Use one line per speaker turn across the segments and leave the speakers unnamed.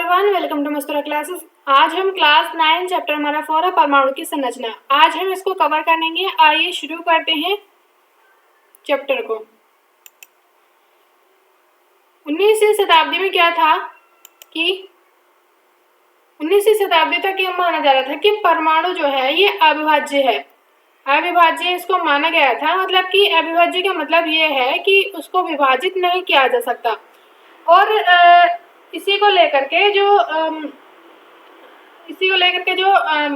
Everyone, welcome to Mastura classes. आज हम class 9 chapter हमारा 4 है परमाणु की संरचना। आज हम इसको कवर करेंगे। आइए शुरू करते हैं चैप्टर को। 19वीं शताब्दी में क्या था कि 19वीं शताब्दी तक ये माना जा रहा था कि परमाणु जो है ये अविभाज्य है। अविभाज्य इसको माना गया था, मतलब कि अविभाज्य का मतलब ये है कि उसको विभाजित नहीं किया जा सकता। और इसी को लेकर के जो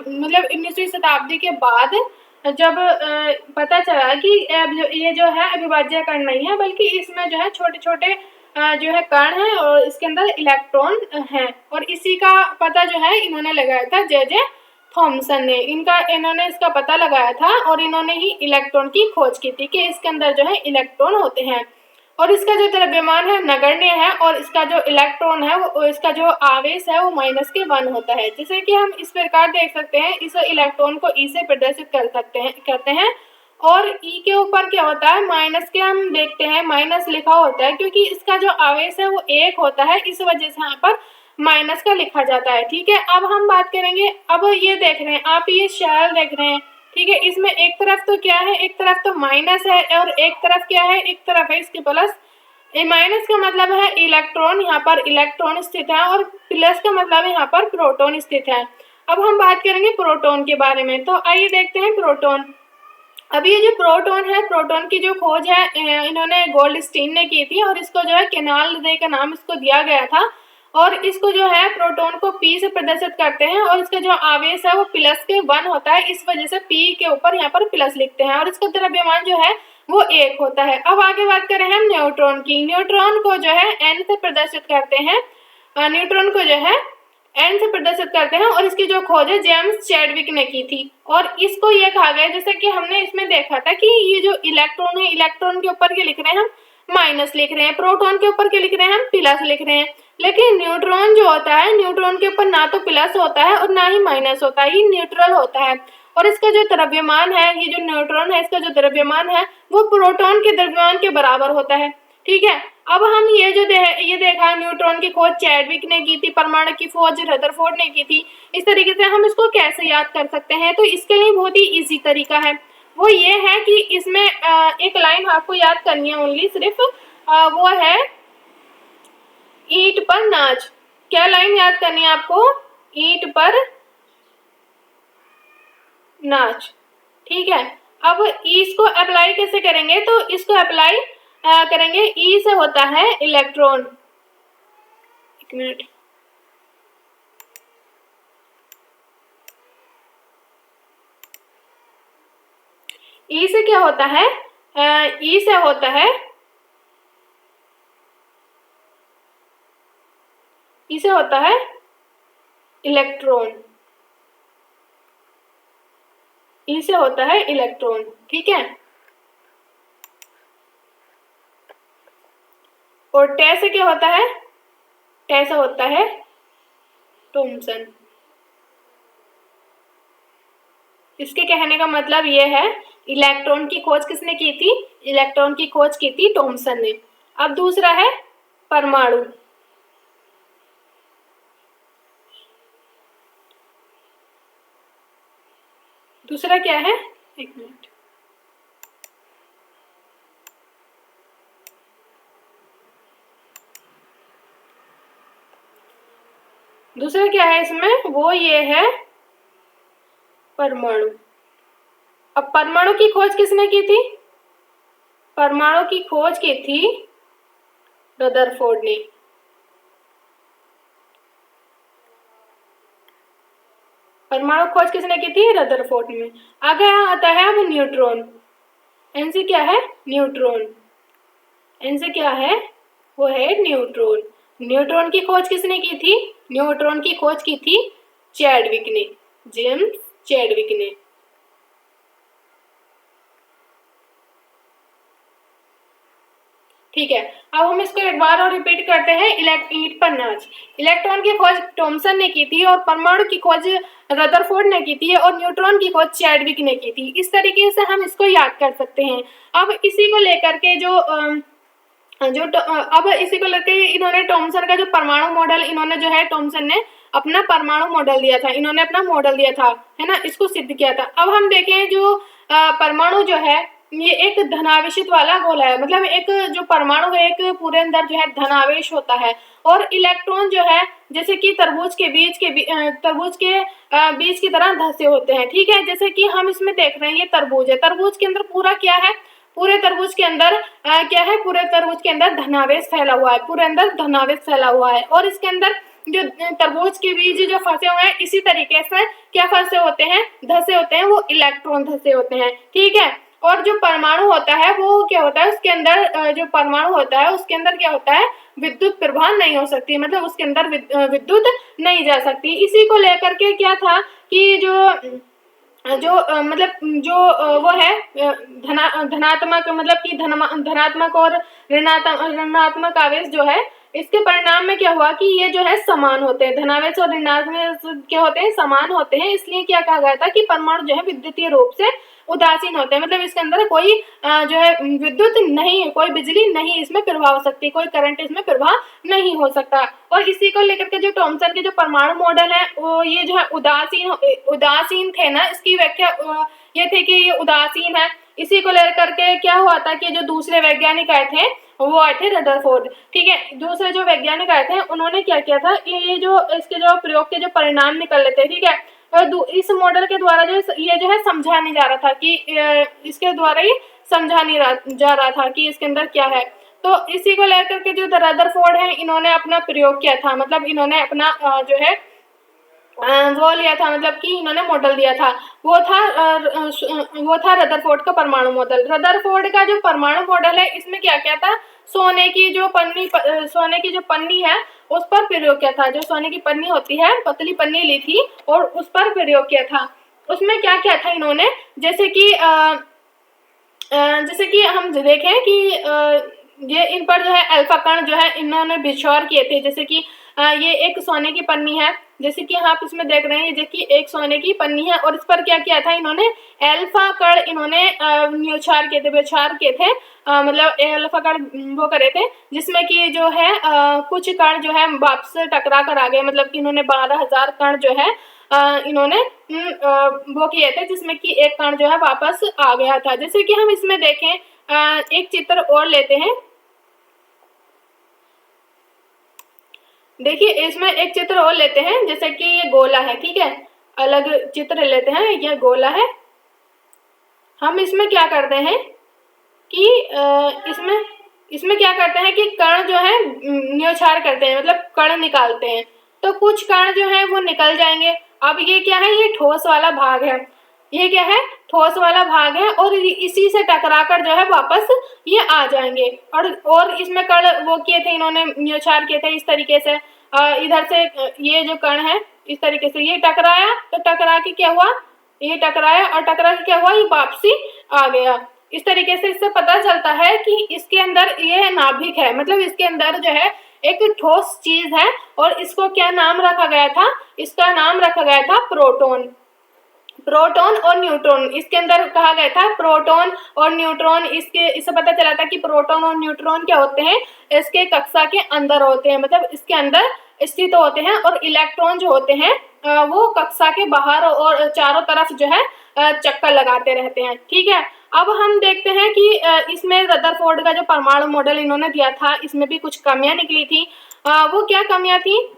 मतलब 19वीं शताब्दी के बाद जब पता चला कि ये जो है अविभाज्य कण नहीं है, बल्कि इसमें जो है छोटे छोटे जो है कण है और इसके अंदर इलेक्ट्रॉन हैं। और इसी का पता जो है इन्होंने लगाया था जे थॉमसन ने। इन्होंने इसका पता लगाया था और इन्होंने ही इलेक्ट्रॉन की खोज की थी कि इसके अंदर जो है इलेक्ट्रॉन होते हैं और इसका जो द्रव्यमान है नगण्य है और इसका जो इलेक्ट्रॉन है वो इसका जो आवेश है वो -1 होता है। जैसे कि हम इस प्रकार देख सकते हैं, इस इलेक्ट्रॉन को ई से प्रदर्शित करते हैं और ई के ऊपर क्या होता है, माइनस के हम देखते हैं माइनस लिखा होता है, क्योंकि इसका जो आवेश है वो 1 होता है, इस वजह से यहाँ पर माइनस का लिखा जाता है। ठीक है, अब हम बात करेंगे। अब ये देख रहे हैं आप, ये शेल देख रहे हैं। ठीक है, इसमें एक तरफ तो क्या है, एक तरफ तो माइनस है और एक तरफ क्या है, एक तरफ है इसके प्लस। माइनस का मतलब है इलेक्ट्रॉन, यहाँ पर इलेक्ट्रॉन स्थित है, और प्लस का मतलब है यहाँ पर प्रोटॉन स्थित है। अब हम बात करेंगे प्रोटॉन के बारे में, तो आइए देखते हैं प्रोटॉन। अब ये जो प्रोटॉन है, प्रोटॉन की जो खोज है इन्होंने गोल्डस्टीन ने की थी और इसको जो है केनाल रे का नाम इसको दिया गया था। और इसको जो है प्रोटॉन को P से प्रदर्शित करते हैं और इसका जो आवेश है वो +1 होता है, इस वजह से P के ऊपर यहाँ पर प्लस लिखते हैं और इसका द्रव्यमान जो है वो 1 होता है। अब आगे बात करें हम न्यूट्रॉन की। न्यूट्रॉन को जो है N से प्रदर्शित करते हैं, न्यूट्रॉन को जो है N से प्रदर्शित करते हैं और इसकी जो खोज है जेम्स चैडविक ने की थी। और इसको ये कहा गया, जैसे कि हमने इसमें देखा था कि ये जो इलेक्ट्रॉन है, इलेक्ट्रॉन के ऊपर क्या लिख रहे हैं हम, माइनस लिख रहे हैं, प्रोटॉन के ऊपर क्या लिख रहे हैं हम, प्लस लिख रहे हैं। लेकिन न्यूट्रॉन जो होता है, न्यूट्रॉन के ऊपर ना तो प्लस होता है और ना ही माइनस होता है, ये न्यूट्रल होता है। और इसका जो द्रव्यमान है, ये जो न्यूट्रॉन है इसका जो द्रव्यमान है वो प्रोटॉन के द्रव्यमान के बराबर होता है। ठीक है, अब हम ये जो ये देखा, न्यूट्रॉन की खोज चैडविक ने की थी, परमाणु की खोज रदरफोर्ड ने की थी। इस तरीके से हम इसको कैसे याद कर सकते हैं, तो इसके लिए बहुत ही इजी तरीका है। वो ये है कि इसमें एक लाइन आपको याद करनी है ओनली, सिर्फ वो है ईंट पर नाच। क्या लाइन याद करनी है आपको, ईंट पर नाच। ठीक है, अब इसको अप्लाई कैसे करेंगे, तो इसको अप्लाई करेंगे, ई से होता है इलेक्ट्रॉन। एक मिनट, ई से क्या होता है, ई से होता है, ई से होता है इलेक्ट्रॉन, ई से होता है इलेक्ट्रॉन। ठीक है, और टे से क्या होता है, टे से होता है थॉमसन। इसके कहने का मतलब ये है, इलेक्ट्रॉन की खोज किसने की थी, इलेक्ट्रॉन की खोज की थी थॉमसन ने। अब दूसरा है परमाणु। दूसरा क्या है, एक मिनट, दूसरा क्या है इसमें, वो ये है परमाणु। अब परमाणु की खोज किसने की थी, परमाणु की खोज की थी रदरफोर्ड ने। परमाणु खोज किसने की थी, रदरफोर्ड में। आगे आता है अब न्यूट्रॉन। एन से क्या है, न्यूट्रॉन। एन से क्या है, वो है न्यूट्रॉन। न्यूट्रॉन की खोज किसने की थी, न्यूट्रॉन की खोज की थी चैडविक ने, जेम्स चैडविक ने। ठीक है, अब हम इसको एक बार और रिपीट करते हैं। ईंट पर नाच। इलेक्ट्रॉन की खोज थॉमसन ने की थी और परमाणु की खोज रदरफोर्ड ने की थी और न्यूट्रॉन की खोज चैडविक ने की थी। इस तरीके से हम इसको याद कर सकते हैं। अब इसी को लेकर के जो अब इसी को लेके इन्होंने थॉमसन का जो परमाणु मॉडल इन्होंने जो है थॉमसन ने अपना परमाणु मॉडल दिया था, इन्होंने अपना मॉडल दिया था, है ना, इसको सिद्ध किया था। अब हम देखें जो परमाणु जो है ये एक धनावेशित वाला गोला है, मतलब एक जो परमाणु है एक पूरे अंदर जो है धनावेश होता है, और इलेक्ट्रॉन जो है जैसे कि तरबूज के बीज की तरह धसे होते हैं, ठीक है। जैसे कि हम इसमें देख रहे हैं ये तरबूज है, तरबूज के अंदर पूरा क्या है, पूरे तरबूज के अंदर क्या है, पूरे तरबूज के अंदर धनावेश फैला हुआ है, पूरे अंदर धनावेश फैला हुआ है, और इसके अंदर जो तरबूज के बीज जो फंसे हुए हैं इसी तरीके से क्या फंसे होते हैं, धसे होते हैं, वो इलेक्ट्रॉन धसे होते हैं, ठीक है। और जो परमाणु होता है वो क्या होता है, उसके अंदर जो परमाणु होता है उसके अंदर क्या होता है, विद्युत प्रवाह नहीं हो सकती, मतलब उसके अंदर विद्युत नहीं जा सकती। इसी को लेकर के क्या था कि मतलब वो है धनात्मक, मतलब कि धनात्मक और ऋणात्मक आवेश जो है इसके परिणाम में क्या हुआ कि ये जो है समान होते हैं, धनावेश और ऋणात्मक क्या होते हैं, समान होते हैं। इसलिए क्या कहा गया था कि परमाणु जो है विद्युतीय रूप से उदासीन होते हैं, मतलब इसके अंदर कोई जो है विद्युत नहीं, कोई बिजली नहीं इसमें प्रवाह हो सकती, कोई करंट इसमें प्रवाह नहीं हो सकता। और इसी को लेकर के जो थॉमसन के जो परमाणु मॉडल है वो ये जो है उदासीन थे ना, इसकी व्याख्या ये थे कि ये उदासीन है। इसी को लेकर के क्या हुआ था कि जो दूसरे वैज्ञानिक आए थे वो आए थे रदरफोर्ड, ठीक है। दूसरे जो वैज्ञानिक आए थे उन्होंने क्या किया था, ये जो इसके जो प्रयोग के जो परिणाम निकल लेते, ठीक है। इस मॉडल के द्वारा ये जो है समझा नहीं जा रहा था कि इसके द्वारा ही समझा नहीं जा रहा था कि इसके अंदर क्या है। तो इसी को लेकर के जो रदरफोर्ड है इन्होंने अपना प्रयोग किया था, मतलब इन्होंने अपना जो है वो लिया था, मतलब कि इन्होंने मॉडल दिया था, वो था रदरफोर्ड का परमाणु मॉडल। रदरफोर्ड का जो परमाणु मॉडल है इसमें क्या क्या था, सोने की जो पन्नी है उस पर प्रयोग किया था, जो सोने की पन्नी होती है, पतली पन्नी ली थी और उस पर प्रयोग किया था। उसमें क्या क्या था इन्होंने, जैसे कि हम देखें कि ये इन पर जो है अल्फा कण जो है इन्होंने विचार किए थे। जैसे कि ये एक सोने की पन्नी है, जैसे कि आप इसमें देख रहे हैं, जैसे कि एक सोने की पन्नी है और इस पर क्या किया था इन्होंने, अल्फा कण इन्होंने विचार किए थे, मतलब अल्फा कण वो करे थे, जिसमें कि जो है कुछ कण जो है वापस टकरा कर आ गए, मतलब कि इन्होंने 12,000 कण जो है इन्होंने वो किए थे, जिसमें कि एक कण जो है वापस आ गया था। जैसे कि हम इसमें देखें एक चित्र और लेते हैं, देखिए इसमें एक चित्र और लेते हैं, जैसे कि ये गोला है, ठीक है, अलग चित्र लेते हैं, ये गोला है। हम इसमें क्या करते हैं कि इसमें क्या करते हैं कि कण जो है न्योछार करते हैं, मतलब कण निकालते हैं, तो कुछ कण जो है वो निकल जाएंगे। अब ये क्या है, ये ठोस वाला भाग है, ये क्या है, ठोस वाला भाग है, और इसी से टकराकर जो है वापस ये आ जाएंगे। और इसमें कण वो किए थे इन्होंने, न्योछार किए थे इस तरीके से, इधर से ये जो कण है इस तरीके से ये टकराया, तो टकरा के क्या हुआ, ये टकराया और टकरा के क्या हुआ, ये वापसी आ गया। इस तरीके से इससे पता चलता है कि इसके अंदर ये नाभिक है, मतलब इसके अंदर जो है एक ठोस चीज है, और इसको क्या नाम रखा गया था, इसका नाम रखा गया था प्रोटॉन और न्यूट्रॉन। इसके अंदर कहा गया था प्रोटॉन और न्यूट्रॉन, इससे पता चला था कि प्रोटॉन और न्यूट्रॉन क्या होते हैं, इसके कक्षा के अंदर होते हैं, मतलब इसके अंदर स्थित होते हैं, और इलेक्ट्रॉन जो होते हैं वो कक्षा के बाहर और चारों तरफ जो है चक्कर लगाते रहते हैं, ठीक है। अब हम देखते हैं कि इसमें रदरफोर्ड का जो परमाणु मॉडल इन्होंने दिया था इसमें भी कुछ कमियां निकली थी। वो क्या कमियां थी,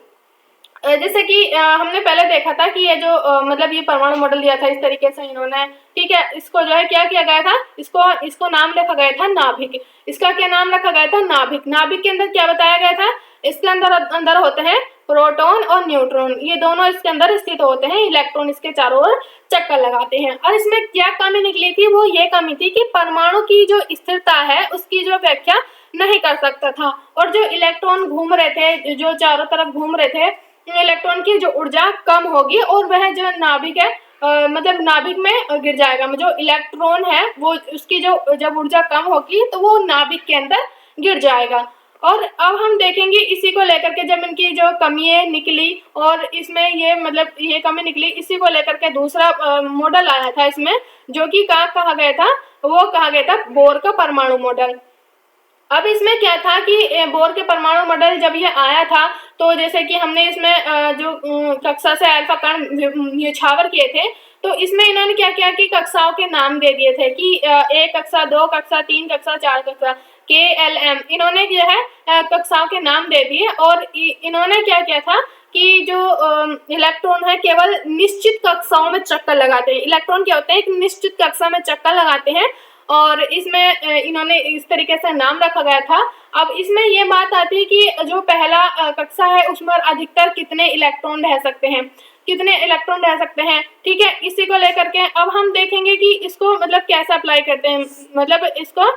जैसे कि हमने पहले देखा था कि ये जो मतलब ये परमाणु मॉडल दिया था इस तरीके से इन्होंने, ठीक है, इसको जो है क्या किया गया था, इसको नाम रखा गया था नाभिक। इसका क्या नाम रखा गया था, नाभिक। नाभिक के अंदर क्या बताया गया था, इसके अंदर होते हैं प्रोटॉन और न्यूट्रॉन, ये दोनों इसके अंदर स्थित होते हैं, इलेक्ट्रॉन इसके चारों ओर चक्कर लगाते हैं। और इसमें क्या कमी निकली थी, वो ये कमी थी कि परमाणु की जो स्थिरता है उसकी जो व्याख्या नहीं कर सकता था, और जो इलेक्ट्रॉन घूम रहे थे, जो चारों तरफ घूम रहे थे, इलेक्ट्रॉन की जो ऊर्जा कम होगी और वह जो नाभिक है मतलब नाभिक में गिर जाएगा। जो इलेक्ट्रॉन है वो उसकी जो जब ऊर्जा कम होगी तो वो नाभिक के अंदर गिर जाएगा। और अब हम देखेंगे इसी को लेकर के जब इनकी जो कमियां निकली और इसमें ये मतलब ये कमी निकली, इसी को लेकर के दूसरा मॉडल आया था इसमें, जो कि कहा गया था, वो कहा गया था बोर का परमाणु मॉडल। अब इसमें क्या था कि बोर के परमाणु मॉडल जब ये आया था, तो जैसे कि हमने इसमें जो कक्षा से अल्फा कण न्योछावर किए थे, तो इसमें इन्होंने क्या किया कि कक्षाओं के नाम दे दिए थे कि 1 कक्षा, 2 कक्षा, 3 कक्षा, 4 कक्षा, KLM, इन्होंने जो है कक्षाओं के नाम दे दिए। और इन्होंने क्या किया था कि जो इलेक्ट्रॉन है केवल निश्चित कक्षाओं में चक्कर लगाते हैं। इलेक्ट्रॉन क्या होते हैं, एक निश्चित कक्षा में चक्कर लगाते हैं, और इसमें इन्होंने इस तरीके से नाम रखा गया था। अब इसमें ये बात आती है कि जो पहला कक्षा है उसमें अधिकतर कितने इलेक्ट्रॉन रह सकते हैं, कितने इलेक्ट्रॉन रह सकते हैं, ठीक है। इसी को लेकर के अब हम देखेंगे कि इसको मतलब कैसे अप्लाई करते हैं। मतलब इसको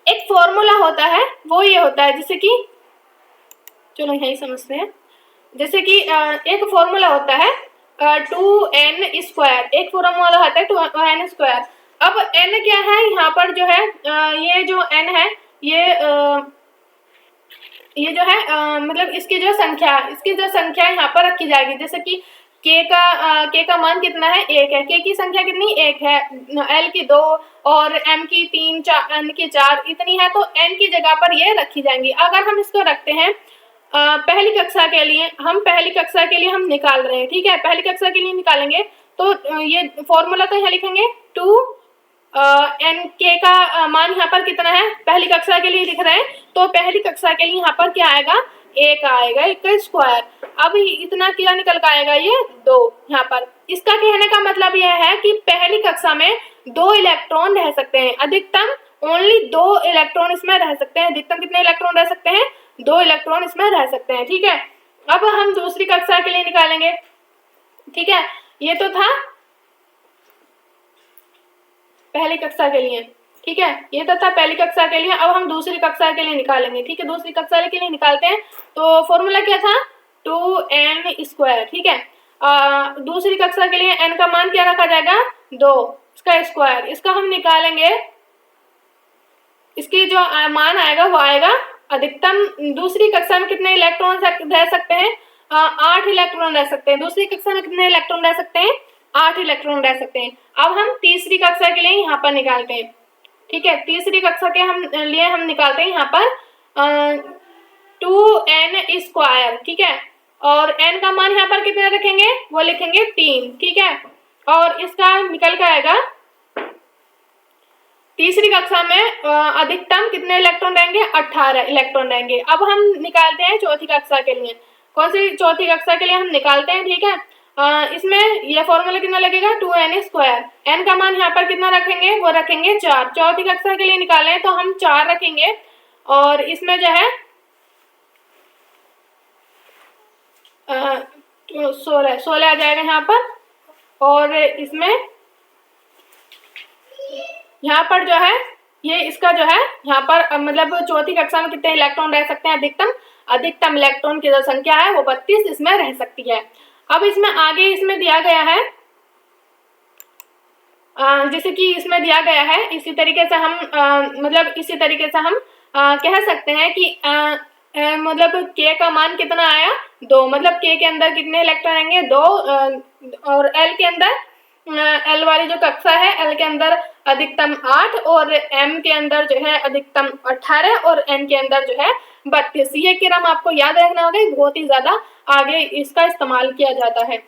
एक फॉर्मूला होता है, वो ये होता है जैसे कि, चलो यही समझते हैं। जैसे कि एक फॉर्मूला होता है 2n², एक फॉर्मूला होता है 2n²। अब n क्या है यहाँ पर जो है, ये जो n है ये जो है मतलब इसकी जो संख्या यहाँ पर रखी जाएगी। जैसे कि k का मान कितना है, 1 है। k की संख्या कितनी, 1 है। l की 2 और m की 3, n की 4 इतनी है, तो n की जगह पर ये रखी जाएंगी। अगर हम इसको रखते हैं पहली कक्षा के लिए, हम निकाल रहे हैं, ठीक है। पहली कक्षा के लिए निकालेंगे तो ये फॉर्मूला तो यहाँ लिखेंगे 2n, k का मान यहाँ पर कितना है, पहली कक्षा के लिए लिख रहे हैं, तो पहली कक्षा के लिए यहाँ पर क्या आएगा, 1 आएगा, 1 का स्क्वायर। अब इतना क्या निकल कर आएगा, ये 2 यहाँ पर। इसका कहने का मतलब यह है कि पहली कक्षा में 2 इलेक्ट्रॉन रह सकते हैं, अधिकतम ओनली 2 इलेक्ट्रॉन इसमें रह सकते हैं। अधिकतम कितने इलेक्ट्रॉन रह सकते हैं, 2 इलेक्ट्रॉन इसमें रह सकते हैं, ठीक है। अब हम दूसरी कक्षा के लिए निकालेंगे, ठीक है। ये तो था पहली कक्षा के लिए, ठीक है, ये तो था पहली कक्षा के लिए। अब हम दूसरी कक्षा के लिए निकालेंगे, ठीक है। दूसरी कक्षा के लिए निकालते हैं, तो फॉर्मूला क्या था, 2n², ठीक है। दूसरी कक्षा के लिए n का मान क्या रखा जाएगा, 2, इसका स्क्वायर। इसका हम निकालेंगे, इसकी जो मान आएगा वो आएगा अधिकतम दूसरी कक्षा में कितने इलेक्ट्रॉन रह सकते हैं, 8 इलेक्ट्रॉन रह सकते हैं। दूसरी कक्षा में कितने इलेक्ट्रॉन रह सकते हैं, 8 इलेक्ट्रॉन रह सकते हैं। अब हम तीसरी कक्षा के लिए यहाँ पर निकालते हैं, ठीक है। तीसरी कक्षा के हम निकालते हैं यहाँ पर 2n², ठीक है। और n का मान यहाँ पर कितना रखेंगे, वो लिखेंगे 3, ठीक है। और इसका निकल कर आएगा, तीसरी कक्षा में अधिकतम कितने इलेक्ट्रॉन रहेंगे, 18 इलेक्ट्रॉन रहेंगे। अब हम निकालते हैं चौथी कक्षा के लिए। कौन सी चौथी कक्षा के लिए हम निकालते हैं, ठीक है। इसमें यह फॉर्मूला कितना लगेगा, 2n²। n का मान यहाँ पर कितना रखेंगे, वो रखेंगे 4। चौथी कक्षा के लिए निकाले तो हम 4 रखेंगे, और इसमें जो है 16 आ जाएगा यहाँ पर। और इसमें यहाँ पर जो है ये इसका जो है यहाँ पर मतलब चौथी कक्षा में कितने इलेक्ट्रॉन रह सकते हैं, अधिकतम इलेक्ट्रॉन की जो संख्या है वो 32 इसमें रह सकती है। अब इसमें आगे इसमें दिया गया है, जैसे कि इसमें दिया गया है, इसी तरीके से हम कह सकते हैं कि मतलब k का मान कितना आया, 2। मतलब k के अंदर कितने इलेक्ट्रॉन आएंगे, 2। और l के अंदर, l वाली जो कक्षा है, l के अंदर अधिकतम 8, और m के अंदर जो है अधिकतम 18, और n के अंदर जो है 32। ये क्रम आपको याद रखना होगा, बहुत ही ज्यादा आगे इसका इस्तेमाल किया जाता है।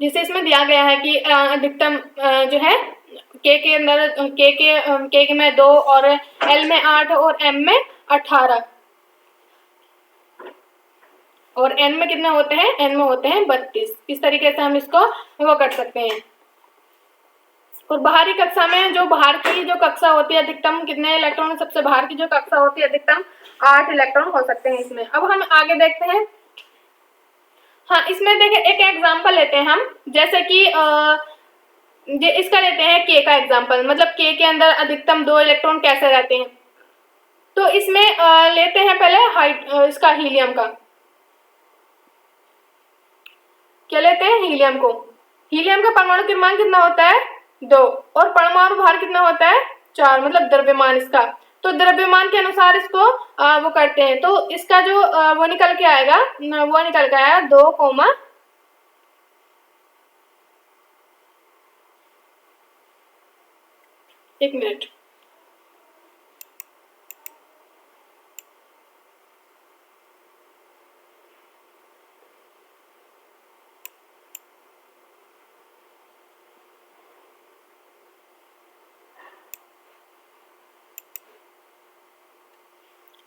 जिसे इसमें दिया गया है कि अधिकतम जो है k के अंदर k में 2, और l में 8, और m में 18, और n में कितने होते हैं, n में होते हैं 32। इस तरीके से हम इसको वो कर सकते हैं। और बाहरी कक्षा में, जो बाहर की जो कक्षा होती है, अधिकतम कितने इलेक्ट्रॉन, सबसे बाहर की जो कक्षा होती है अधिकतम 8 इलेक्ट्रॉन हो सकते हैं इसमें। अब हम आगे देखते हैं। हाँ, इसमें देखिए एक एग्जांपल लेते हैं हम, जैसे कि इसका लेते हैं k का एग्जांपल। मतलब k के अंदर अधिकतम 2 इलेक्ट्रॉन कैसे रहते हैं, तो इसमें लेते हैं पहले इसका हीलियम का। क्या लेते हैं, हीलियम को। हीलियम का परमाणु क्रमांक कितना होता है, 2, और परमाणु भार कितना होता है, 4, मतलब द्रव्यमान इसका। तो द्रव्यमान के अनुसार इसको वो करते हैं, तो इसका जो वो निकल के आएगा, 2, एक मिनट,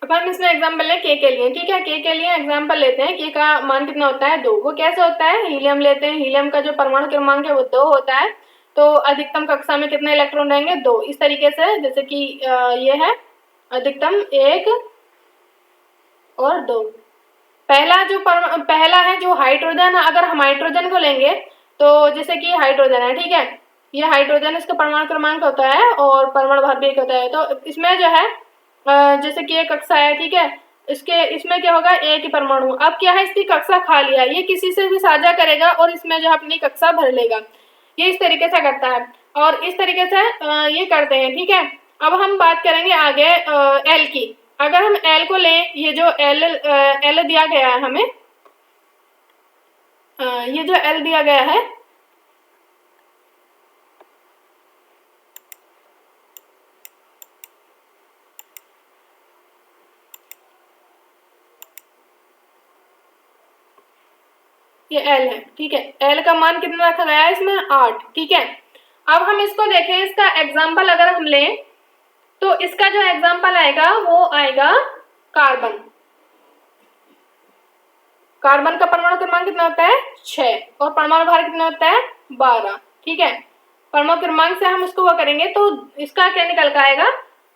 अब हम इसमें एग्जाम्पल लें के लिए, ठीक है। के लिए एग्जाम्पल लेते हैं। के का मान कितना होता है 2। वो कैसे होता है, हीलियम लेते हैं, हीलियम का जो परमाणु क्रमांक है वो 2 होता है। तो अधिकतम कक्षा में कितने इलेक्ट्रॉन रहेंगे 2। इस तरीके से जैसे कि ये है अधिकतम 1 और 2। पहला है जो हाइड्रोजन, अगर हम हाइड्रोजन को लेंगे तो जैसे कि हाइड्रोजन है, ठीक है। ये हाइड्रोजन, इसका परमाणु क्रमांक होता है और परमाणु भार भी 1 होता है। तो इसमें जो है जैसे कि एक कक्षा है, ठीक है। इसमें क्या होगा, एक ही परमाणु। अब क्या है, इसकी कक्षा खाली है, ये किसी से भी साझा करेगा और इसमें जो है अपनी कक्षा भर लेगा। ये इस तरीके से करता है और इस तरीके से ये करते हैं, ठीक है। अब हम बात करेंगे आगे एल की। अगर हम एल को लें, ये जो एल दिया गया है हमें, ये जो एल दिया गया है, ये एल है, ठीक है। एल का मान कितना रखा गया है इसमें 8, ठीक है। अब हम इसको देखें, इसका एग्जाम्पल अगर हम लें तो इसका जो एग्जाम्पल आएगा वो आएगा कार्बन। कार्बन का परमाणु क्रमांक कितना होता है 6 और परमाणु भार कितना होता है 12, ठीक है। परमाणु क्रमांक से हम उसको वो करेंगे तो इसका क्या निकल कर आएगा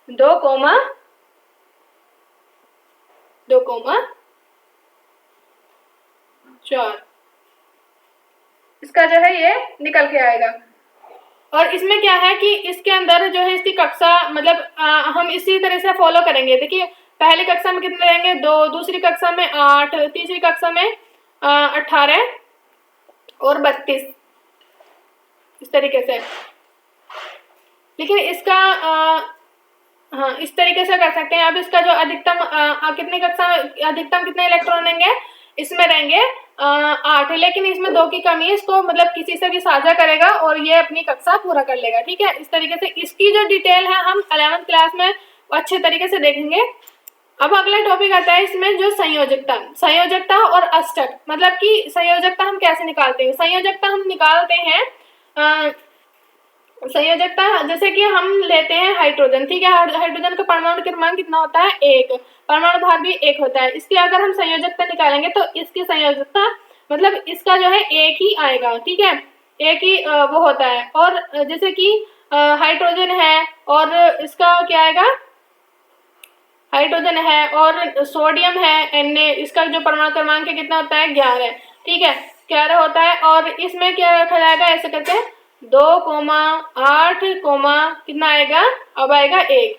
2,4 इसका जो है ये निकल के आएगा। और इसमें क्या है कि इसके अंदर जो है इसकी कक्षा मतलब हम इसी तरह से फॉलो करेंगे। देखिए पहली कक्षा में कितने रहेंगे 2, दूसरी कक्षा में 8, तीसरी कक्षा में 18 और 32, इस तरीके से। लेकिन इसका हाँ इस तरीके से कर सकते हैं। अब इसका जो अधिकतम कितनी कक्षा अधिकतम कितने इलेक्ट्रॉन रहेंगे, इसमें रहेंगे 8, लेकिन इसमें 2 की कमी है। इसको मतलब किसी से भी साझा करेगा और ये अपनी कक्षा पूरा कर लेगा, ठीक है। इस तरीके से इसकी जो डिटेल है हम 11th क्लास में अच्छे तरीके से देखेंगे। अब अगला टॉपिक आता है इसमें जो संयोजकता और अष्टक, मतलब कि संयोजकता हम कैसे निकालते हैं। संयोजकता हम निकालते हैं संयोजकता जैसे कि हम लेते हैं हाइड्रोजन, ठीक है। हाइड्रोजन का परमाणु क्रमांक कितना होता है 1, परमाणु भार भी 1 होता है। इसकी अगर हम संयोजकता निकालेंगे तो इसकी संयोजकता मतलब इसका जो है 1 ही आएगा, ठीक है। 1 ही वो होता है। और जैसे कि हाइड्रोजन है और इसका क्या आएगा, हाइड्रोजन है और सोडियम है Na, इसका जो परमाणु क्रमांक है कितना होता है 11, ठीक है। 11 होता है और इसमें क्या रखा जाएगा ऐसे करके 2,8, कितना आएगा, अब आएगा 1।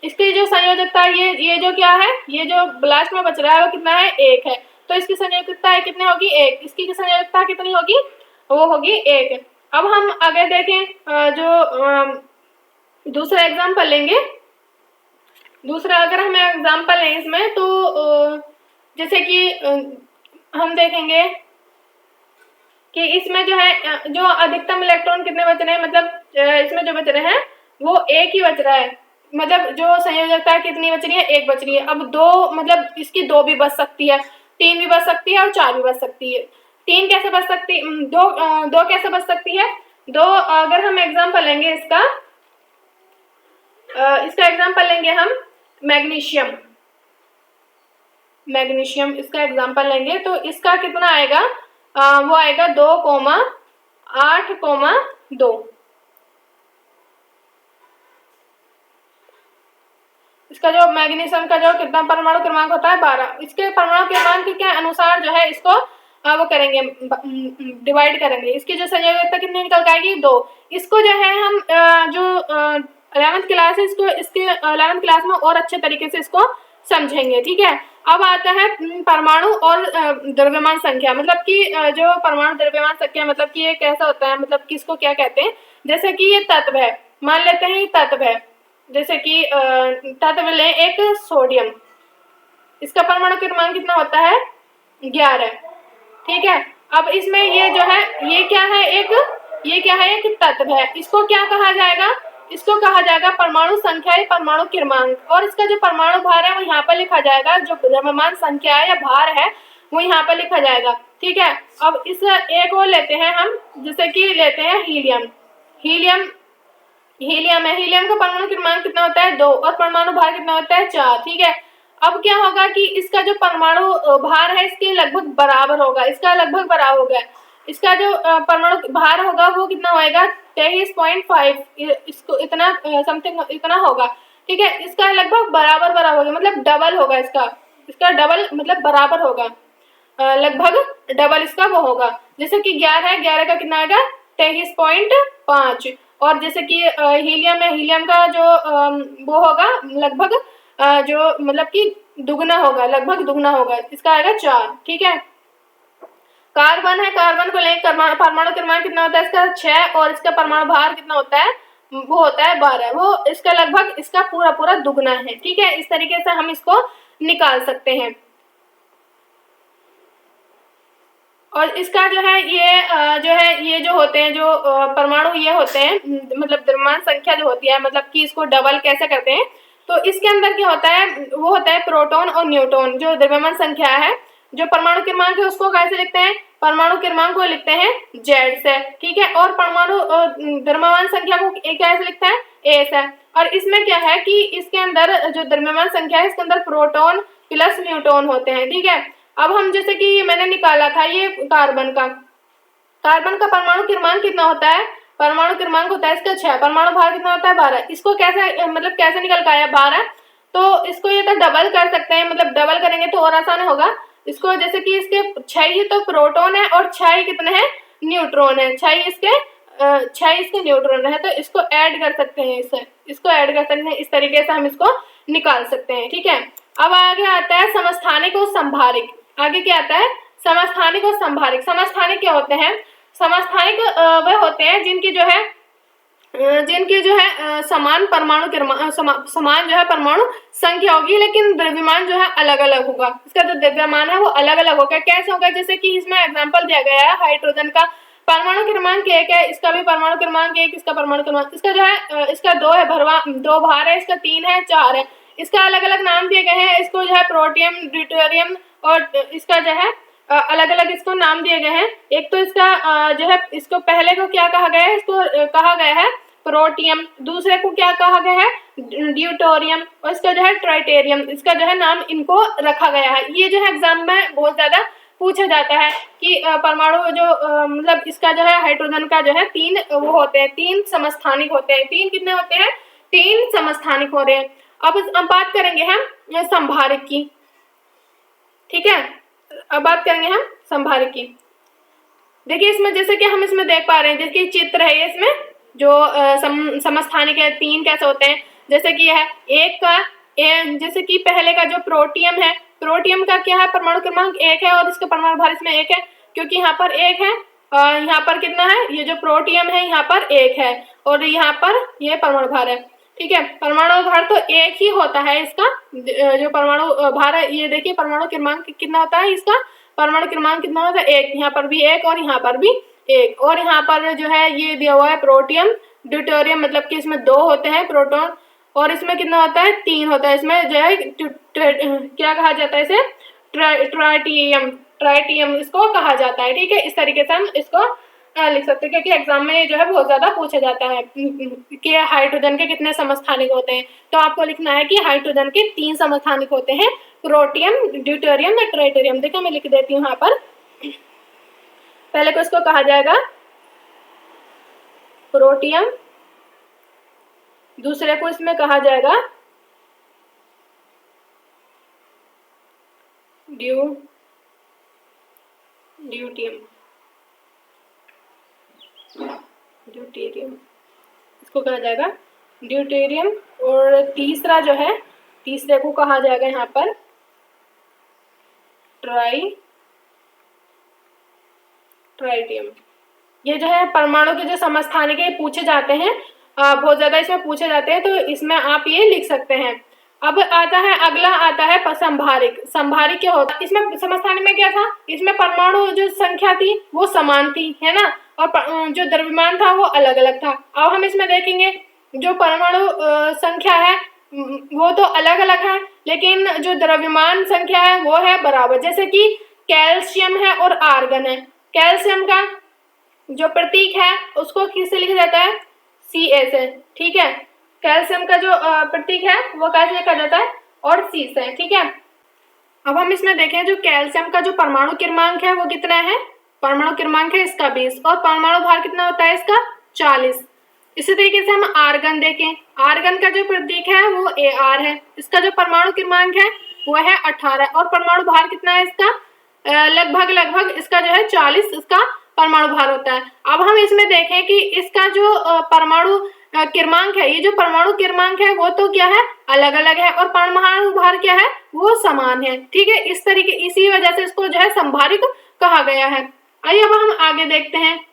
इसकी जो संयोजकता ये जो क्या है, ये जो लास्ट में बच रहा है वो कितना है 1 है। तो इसकी संयोजकता कितनी होगी 1, इसकी संयोजकता कितनी होगी वो होगी 1। अब हम आगे देखें जो दूसरा एग्जाम्पल लेंगे। दूसरा अगर हम एग्जाम्पल लें इसमें तो जैसे कि हम देखेंगे कि इसमें जो है जो अधिकतम इलेक्ट्रॉन कितने बच रहे हैं, मतलब इसमें जो बच रहे हैं वो 1 ही बच रहा है। मतलब जो संयोजकता कितनी बच रही है 1 बच रही है। अब 2 मतलब इसकी 2 भी बच सकती है, 3 भी बच सकती है और 4 भी बच सकती है। 3 कैसे बच सकती, 2 कैसे बच सकती है 2, अगर हम एग्जाम्पल लेंगे इसका एग्जाम्पल लेंगे हम मैग्नीशियम इसका एग्जाम्पल लेंगे तो इसका कितना आएगा वो आएगा 2,8,2। इसका जो मैग्नीशियम का जो कितना परमाणु क्रमांक होता है 12। इसके परमाणु क्रमांक के अनुसार जो है इसको वो करेंगे डिवाइड करेंगे। इसकी जो संयोजकता कितनी निकल के आएगी 2। इसको जो है हम जो 11th क्लास है इसके 11th क्लास में और अच्छे तरीके से इसको समझेंगे, ठीक है। अब आता है परमाणु और द्रव्यमान संख्या, मतलब कि जो परमाणु द्रव्यमान संख्या मतलब कि ये कैसा होता है, मतलब कि इसको क्या कहते हैं। जैसे कि ये तत्व है, मान लेते हैं ये तत्व है, जैसे कि तत्व लें एक सोडियम, इसका परमाणु क्रमांक कितना होता है 11, ठीक है। अब इसमें ये जो है ये क्या है एक तत्व है। इसको क्या कहा जाएगा, इसको कहा जाएगा परमाणु संख्या या परमाणु क्रमांक। और इसका जो परमाणु भार है वो यहाँ पर लिखा जाएगा, जो द्रव्यमान संख्या या भार है वो यहाँ पर लिखा जाएगा, ठीक है। अब इस एक और लेते हैं हम, जैसे कि लेते हैं हीलियम है। हीलियम का परमाणु क्रमांक कितना होता है 2 और परमाणु भार कितना होता है 4, ठीक है। अब क्या होगा कि इसका जो परमाणु भार है इसके लगभग बराबर होगा, इसका लगभग बराबर होगा। इसका जो परमाणु भार होगा वो कितना होएगा 23.5, इसको इतना समथिंग इतना होगा, ठीक है। इसका लगभग बराबर बराबर होगा, मतलब डबल होगा इसका डबल मतलब बराबर होगा, लगभग डबल इसका वो होगा। जैसे कि 11 है, 11 का कितना आएगा 23.5। और जैसे कि हीलियम है, हीलियम का जो वो होगा लगभग जो मतलब कि दुगना होगा, लगभग दुगना होगा, इसका आएगा 4, ठीक है। कार्बन है, कार्बन को लेकर परमाणु क्रमांक कितना होता है इसका 6, और इसका परमाणु भार कितना होता है वो होता है 12, वो इसका लगभग इसका पूरा पूरा दुगना है, ठीक है। इस तरीके से हम इसको निकाल सकते हैं। और इसका जो है ये जो होते हैं जो परमाणु ये होते हैं, मतलब द्रव्यमान संख्या जो होती है, मतलब कि इसको डबल कैसे करते हैं, तो इसके अंदर क्या होता है वो होता है प्रोटॉन और न्यूट्रॉन। जो द्रव्यमान संख्या है, जो परमाणु क्रमांक है उसको कैसे लिखते हैं, परमाणु क्रमांक को लिखते हैं Z से, ठीक है। और परमाणु द्रव्यमान संख्या को कैसे लिखता है A से। और इसमें क्या है कि इसके अंदर जो द्रव्यमान संख्या है इसके अंदर प्रोटॉन प्लस न्यूट्रॉन होते हैं, ठीक है। अब हम जैसे कि मैंने निकाला था ये कार्बन का परमाणु क्रमांक कितना होता है, परमाणु क्रमांक होता है इसका 6, परमाणु भार कितना होता है 12। इसको कैसे मतलब कैसे निकल के आया 12, तो इसको ये तो डबल कर सकते हैं, मतलब डबल करेंगे तो और आसान होगा। इसको जैसे कि इसके 6 ही तो प्रोटॉन है और 6 ही कितने हैं न्यूट्रॉन है, 6 इसके न्यूट्रॉन है, तो इसको ऐड कर सकते हैं, इसको ऐड कर सकते हैं। इस तरीके से हम इसको निकाल सकते हैं, ठीक है। अब आगे आता है समस्थानिक और संभारिक। आगे क्या आता है समस्थानिक और संभारिक। समस्थानिक क्या होते हैं, समस्थानिक वह होते हैं जिनकी जो है समान परमाणु समान जो है परमाणु संख्या होगी, लेकिन द्रव्यमान जो है अलग अलग होगा। इसका जो द्रव्यमान है वो अलग अलग होगा। कैसे होगा, जैसे कि इसमें एग्जांपल दिया गया है हाइड्रोजन का परमाणु क्रमांक 1 है, इसका भी परमाणु क्रमांक 1, इसका परमाणु क्रमांक इसका जो है इसका 2 है, 2 भार है, इसका 3 है, 4 है, इसका अलग अलग नाम दिए गए हैं। इसको जो है प्रोटियम, ड्यूटेरियम, और इसका जो है अलग अलग इसको नाम दिए गए हैं। एक तो इसका जो है इसको पहले को क्या कहा गया है, इसको कहा गया है प्रोटियम, दूसरे को क्या कहा गया है ड्यूटोरियम, और इसका जो है ट्राइटेरियम, इसका जो है नाम इनको रखा गया है। ये जो है एग्जाम में बहुत ज्यादा पूछा जाता है कि परमाणु जो मतलब इसका जो है हाइड्रोजन का जो है 3 वो होते हैं, 3 समस्थानिक होते हैं। 3 कितने होते हैं, 3 समस्थानिक हो रहे हैं। अब बात करेंगे हम संभारिक की, ठीक है। अब बात करेंगे हम संभारिक की। देखिए इसमें जैसे कि हम इसमें देख पा रहे हैं, जैसे चित्र है ये, इसमें जो समस्थानिक है 3 कैसे होते हैं, जैसे कि यह एक का जैसे कि पहले का जो प्रोटियम है, प्रोटियम का क्या है परमाणु क्रमांक 1 है, और इसका परमाणु भार इसमें 1 है, क्योंकि यहाँ पर 1 है, यहाँ पर कितना है, ये जो प्रोटियम है यहाँ पर 1 है, और यहाँ पर ये परमाणु भार है, ठीक है। परमाणु भार तो 1 ही होता है इसका, जो परमाणु भार है ये देखिए परमाणु क्रमांक कितना होता है इसका, परमाणु क्रमांक कितना होता है 1, यहाँ पर भी 1 और यहाँ पर भी 1, और यहाँ पर जो है ये दिया हुआ है प्रोटियम, ड्यूटेरियम, मतलब कि इसमें 2 होते हैं प्रोटॉन, और इसमें कितना होता है 3 होता है। इसमें जो है क्या कहा जाता है इसे ट्राइटियम इसको कहा जाता है, ठीक है। इस तरीके से हम इसको लिख सकते हैं, क्योंकि एग्जाम में जो है बहुत ज्यादा पूछा जाता है कि हाइड्रोजन के कितने समस्थानिक होते हैं। तो आपको लिखना है कि हाइड्रोजन के 3 समस्थानिक होते हैं, प्रोटियम, ड्यूटेरियम या ट्राइटेरियम। देखो मैं लिख देती हूँ यहाँ पर, पहले को इसको कहा जाएगा प्रोटियम, दूसरे को इसमें कहा जाएगा ड्यूटेरियम, इसको कहा जाएगा ड्यूटेरियम, और तीसरा जो है तीसरे को कहा जाएगा यहाँ पर ट्राइटियम। ये जो है परमाणु के जो समस्थानिक पूछे जाते हैं, बहुत ज्यादा इसमें पूछे जाते हैं, तो इसमें आप ये लिख सकते हैं। अब आता है अगला आता है संभारिक। संभारिक क्या होता है, इसमें समस्थानिक में क्या था, इसमें परमाणु जो संख्या थी वो समान थी, है ना, और जो द्रव्यमान था वो अलग अलग था। अब हम इसमें देखेंगे जो परमाणु संख्या है वो तो अलग अलग है, लेकिन जो द्रव्यमान संख्या है वो है बराबर। जैसे कि कैल्शियम है और आर्गन है, कैल्शियम का जो प्रतीक है उसको किससे लिखा जाता है Ca से, ठीक है। कैल्शियम का जो प्रतीक है वो कैसे लिखा जाता है, और C से, ठीक है। अब हम इसमें देखें जो कैल्शियम का जो परमाणु क्रमांक है वो कितना है, परमाणु क्रमांक है इसका 20 और परमाणु भार कितना होता है इसका 40। इसी तरीके से हम आर्गन देखें, आर्गन का जो प्रतीक है वो Ar है, इसका जो परमाणु क्रमांक है वो है 18 और परमाणु भार कितना है इसका लगभग इसका जो है 40 इसका परमाणु भार होता है। अब हम इसमें देखें कि इसका जो परमाणु क्रमांक है, ये जो परमाणु क्रमांक है वो तो क्या है अलग अलग है और परमाणु भार क्या है वो समान है, ठीक है। इस तरीके इसी वजह से इसको जो है समभारिक कहा गया है। आइए अब हम आगे देखते हैं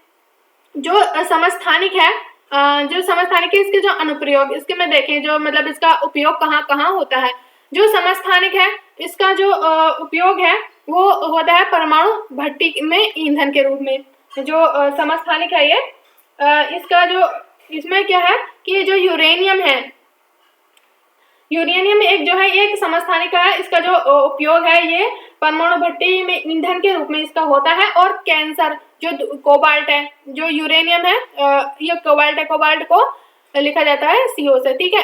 जो समस्थानिक है, जो समस्थानिक है इसके जो अनुप्रयोग, इसके में देखें जो मतलब इसका उपयोग कहाँ कहाँ होता है। जो समस्थानिक है इसका जो उपयोग है वो होता है परमाणु भट्टी में ईंधन के रूप में। जो समस्थानिक है ये इसका जो इसमें क्या है कि जो यूरेनियम है, यूरेनियम एक जो है एक समस्थानिक है, इसका जो उपयोग है ये परमाणु भट्टी में ईंधन के रूप में इसका होता है। और कैंसर जो कोबाल्ट है, जो यूरेनियम है ये कोबाल्ट है, कोबाल्ट को लिखा जाता है CO से, ठीक है।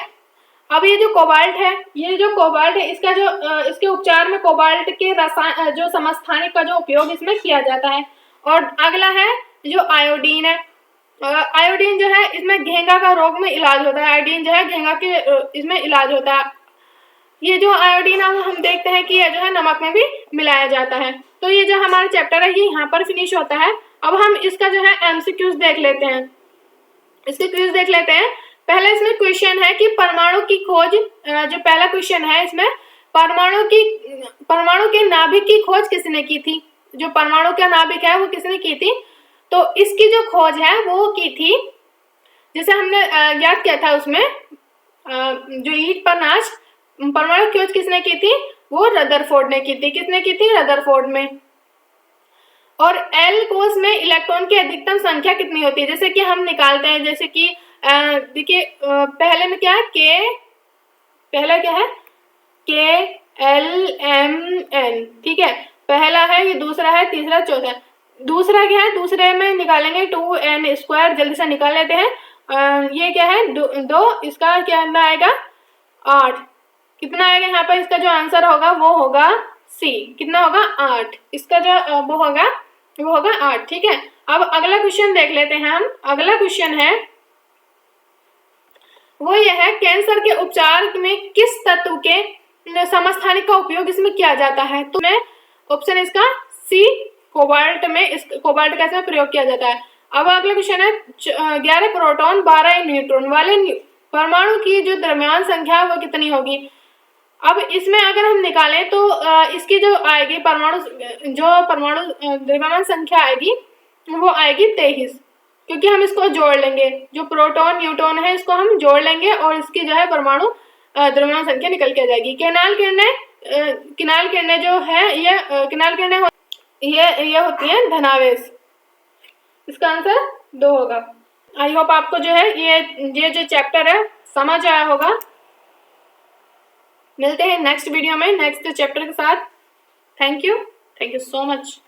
अब ये जो कोबाल्ट है, ये जो कोबाल्ट है इसका जो इसके उपचार में कोबाल्ट के रसायन जो समस्थानिक का जो उपयोग इसमें किया जाता है। और अगला है जो आयोडीन है, आयोडीन जो है इसमें घेंगा का रोग में इलाज होता है, आयोडीन जो है घेंगा के इसमें इलाज होता है। ये जो आयोडीन है हम देखते हैं कि ये जो है नमक में भी मिलाया जाता है। तो ये जो हमारा चैप्टर है ये यहाँ पर फिनिश होता है। अब हम इसका जो है MCQs देख लेते हैं, इसके क्विज देख लेते हैं। पहले इसमें क्वेश्चन है कि परमाणु की खोज, जो पहला क्वेश्चन है इसमें परमाणु के नाभिक की खोज किसने की थी, जो परमाणु का नाभिक है वो किसने की थी। तो इसकी जो खोज है वो की थी, जैसे हमने याद किया था उसमें जो ईट पर नाच परमाणु की खोज किसने की थी, वो रदरफोर्ड ने की थी। किसने की थी, रदरफोर्ड में। और L कोष में इलेक्ट्रॉन की अधिकतम संख्या कितनी होती है, जैसे कि हम निकालते हैं, जैसे कि देखिए पहले में क्या है K, पहला क्या है KLMN, ठीक है, पहला है, ये दूसरा है, तीसरा चौथा। दूसरा क्या है, दूसरे में निकालेंगे 2n², जल्दी से निकाल लेते हैं। ये क्या है 2, इसका क्या आएगा 8, कितना आएगा यहाँ पर, इसका जो आंसर होगा वो होगा C, कितना होगा 8, इसका जो वो होगा 8, ठीक है। अब अगला क्वेश्चन देख लेते हैं हम। अगला क्वेश्चन है वो यह है कैंसर के उपचार में किस तत्व के समस्थानिक का उपयोग इसमें किया जाता है। तो मैं ऑप्शन इसका C, कोबाल्ट में इस कोबाल्ट का इसमें प्रयोग किया जाता है। अब अगला क्वेश्चन है 11 प्रोटॉन 12 न्यूट्रॉन वाले परमाणु की जो द्रव्यमान संख्या वो कितनी होगी। अब इसमें अगर हम निकालें तो इसकी जो आएगी परमाणु द्रव्यमान संख्या आएगी वो आएगी 23, क्योंकि हम इसको जोड़ लेंगे, जो प्रोटॉन न्यूट्रॉन है इसको हम जोड़ लेंगे और इसकी जो है परमाणु द्रव्यमान संख्या निकल के आ जाएगी। किनाल किरणें जो है ये किनाल किरणें ये होती हैं धनावेश, इसका आंसर 2 होगा। आई होप आपको जो है ये जो चैप्टर है समझ आया होगा। मिलते हैं नेक्स्ट वीडियो में नेक्स्ट चैप्टर के साथ। Thank you so much.